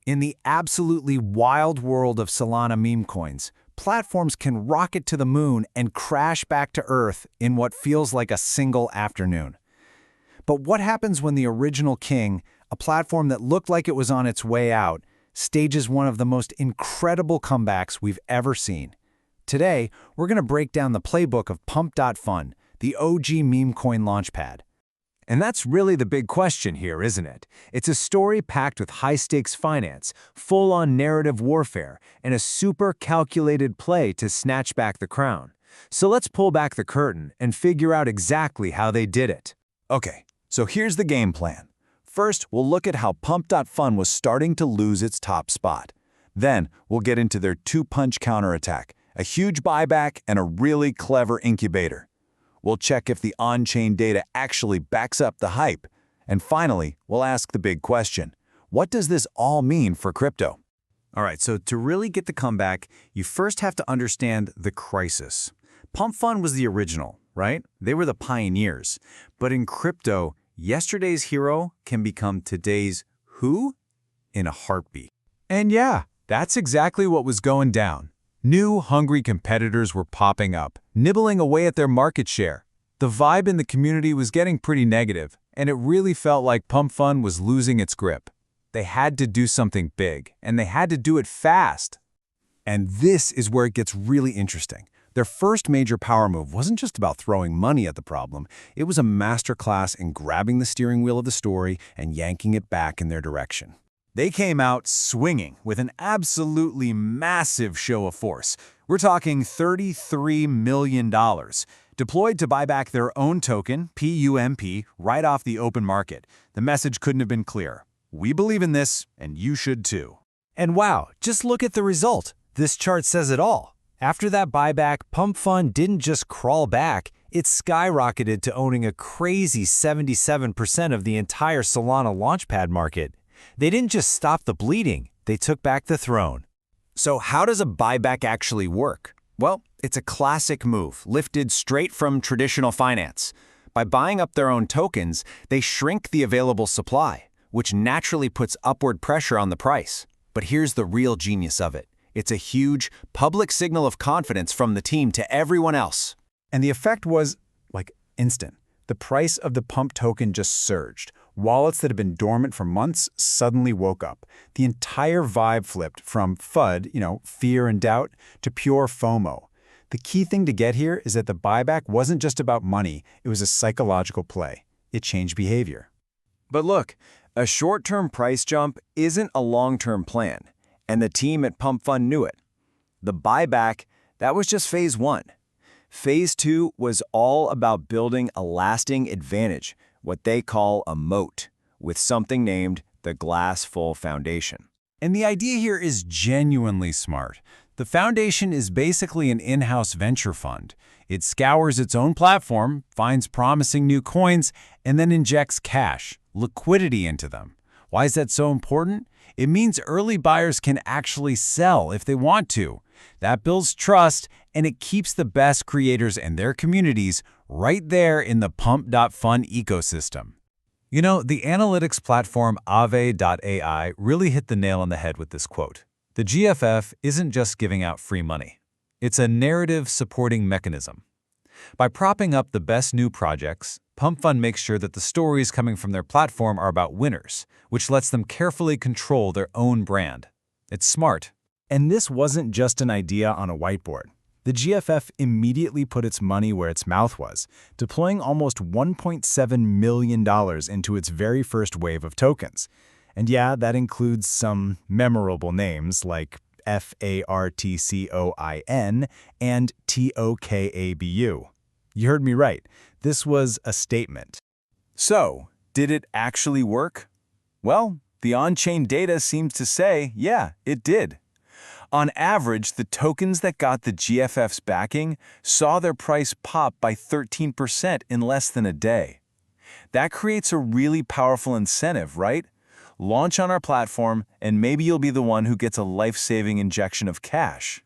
In the absolutely wild world of Solana meme coins, platforms can rocket to the moon and crash back to Earth in what feels like a single afternoon. But what happens when the original king, a platform that looked like it was on its way out, stages one of the most incredible comebacks we've ever seen? Today, we're going to break down the playbook of Pump.fun, the OG meme coin launchpad. And that's really the big question here, isn't it? It's a story packed with high-stakes finance, full-on narrative warfare, and a super calculated play to snatch back the crown. So let's pull back the curtain and figure out exactly how they did it. Okay, so here's the game plan. First, we'll look at how Pump.fun was starting to lose its top spot. Then, we'll get into their two-punch counterattack, a huge buyback, and a really clever incubator. We'll check if the on-chain data actually backs up the hype. And finally, we'll ask the big question. What does this all mean for crypto? All right, so to really get the comeback, you first have to understand the crisis. Pump.fun was the original, right? They were the pioneers. But in crypto, yesterday's hero can become today's who in a heartbeat. And yeah, that's exactly what was going down. New, hungry competitors were popping up, nibbling away at their market share. The vibe in the community was getting pretty negative, and it really felt like Pump.fun was losing its grip. They had to do something big, and they had to do it fast. And this is where it gets really interesting. Their first major power move wasn't just about throwing money at the problem, it was a masterclass in grabbing the steering wheel of the story and yanking it back in their direction. They came out swinging with an absolutely massive show of force. We're talking $33 million, deployed to buy back their own token, PUMP, right off the open market. The message couldn't have been clearer. We believe in this, and you should too. And wow, just look at the result. This chart says it all. After that buyback, Pump.fun didn't just crawl back, it skyrocketed to owning a crazy 77% of the entire Solana launchpad market. They didn't just stop the bleeding, they took back the throne. So how does a buyback actually work? Well, it's a classic move, lifted straight from traditional finance. By buying up their own tokens, they shrink the available supply, which naturally puts upward pressure on the price. But here's the real genius of it. It's a huge public signal of confidence from the team to everyone else. And the effect was, instant. The price of the Pump token just surged. Wallets that had been dormant for months suddenly woke up. The entire vibe flipped from FUD, fear and doubt, to pure FOMO. The key thing to get here is that the buyback wasn't just about money, it was a psychological play. It changed behavior. But look, a short-term price jump isn't a long-term plan, and the team at Pump.fun knew it. The buyback, that was just phase one. Phase two was all about building a lasting advantage, what they call a moat, with something named the Glass Full Foundation. And the idea here is genuinely smart. The foundation is basically an in-house venture fund. It scours its own platform, finds promising new coins, and then injects cash, liquidity into them. Why is that so important? It means early buyers can actually sell if they want to. That builds trust, and it keeps the best creators and their communities right there in the Pump.fun ecosystem. You know, the analytics platform Aave.ai really hit the nail on the head with this quote. The GFF isn't just giving out free money. It's a narrative supporting mechanism. By propping up the best new projects, Pump.fun makes sure that the stories coming from their platform are about winners, which lets them carefully control their own brand. It's smart. And this wasn't just an idea on a whiteboard. The GFF immediately put its money where its mouth was, deploying almost $1.7 million into its very first wave of tokens. And yeah, that includes some memorable names like FARTCOIN and TOKABU. You heard me right. This was a statement. So, did it actually work? Well, the on-chain data seems to say, yeah, it did. On average, the tokens that got the GFF's backing saw their price pop by 13% in less than a day. That creates a really powerful incentive, right? Launch on our platform, and maybe you'll be the one who gets a life-saving injection of cash.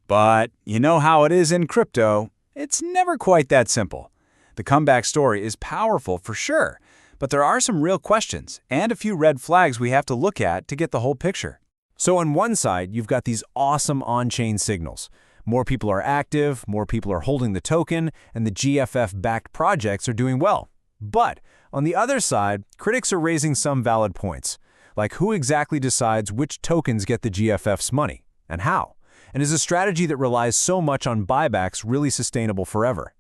But you know how it is in crypto. It's never quite that simple. The comeback story is powerful for sure, but there are some real questions and a few red flags we have to look at to get the whole picture. So on one side, you've got these awesome on-chain signals. More people are active, more people are holding the token, and the GFF-backed projects are doing well. But on the other side, critics are raising some valid points, like who exactly decides which tokens get the GFF's money, and how? And is a strategy that relies so much on buybacks really sustainable forever?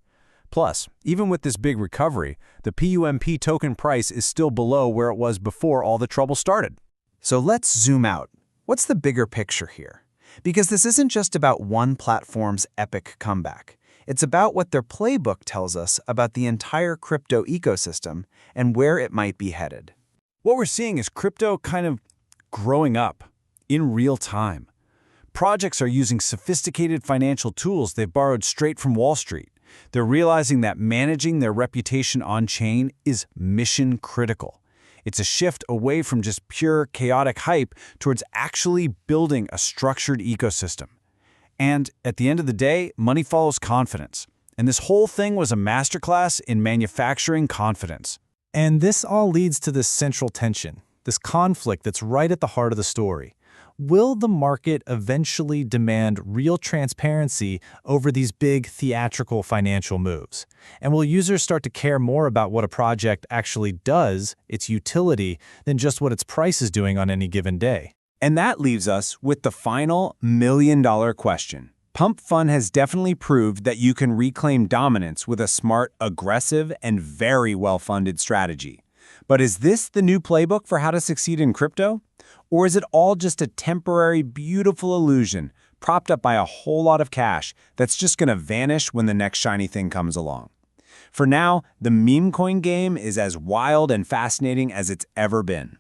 Plus, even with this big recovery, the PUMP token price is still below where it was before all the trouble started. So let's zoom out. What's the bigger picture here? Because this isn't just about one platform's epic comeback. It's about what their playbook tells us about the entire crypto ecosystem and where it might be headed. What we're seeing is crypto kind of growing up in real time. Projects are using sophisticated financial tools they've borrowed straight from Wall Street. They're realizing that managing their reputation on-chain is mission critical. It's a shift away from just pure chaotic hype towards actually building a structured ecosystem. And at the end of the day, money follows confidence. And this whole thing was a masterclass in manufacturing confidence. And this all leads to this central tension, this conflict that's right at the heart of the story. Will the market eventually demand real transparency over these big theatrical financial moves? And will users start to care more about what a project actually does, its utility, than just what its price is doing on any given day? And that leaves us with the final million-dollar question. Pump.fun has definitely proved that you can reclaim dominance with a smart, aggressive, and very well-funded strategy. But is this the new playbook for how to succeed in crypto? Or is it all just a temporary, beautiful illusion propped up by a whole lot of cash that's just going to vanish when the next shiny thing comes along? For now, the meme coin game is as wild and fascinating as it's ever been.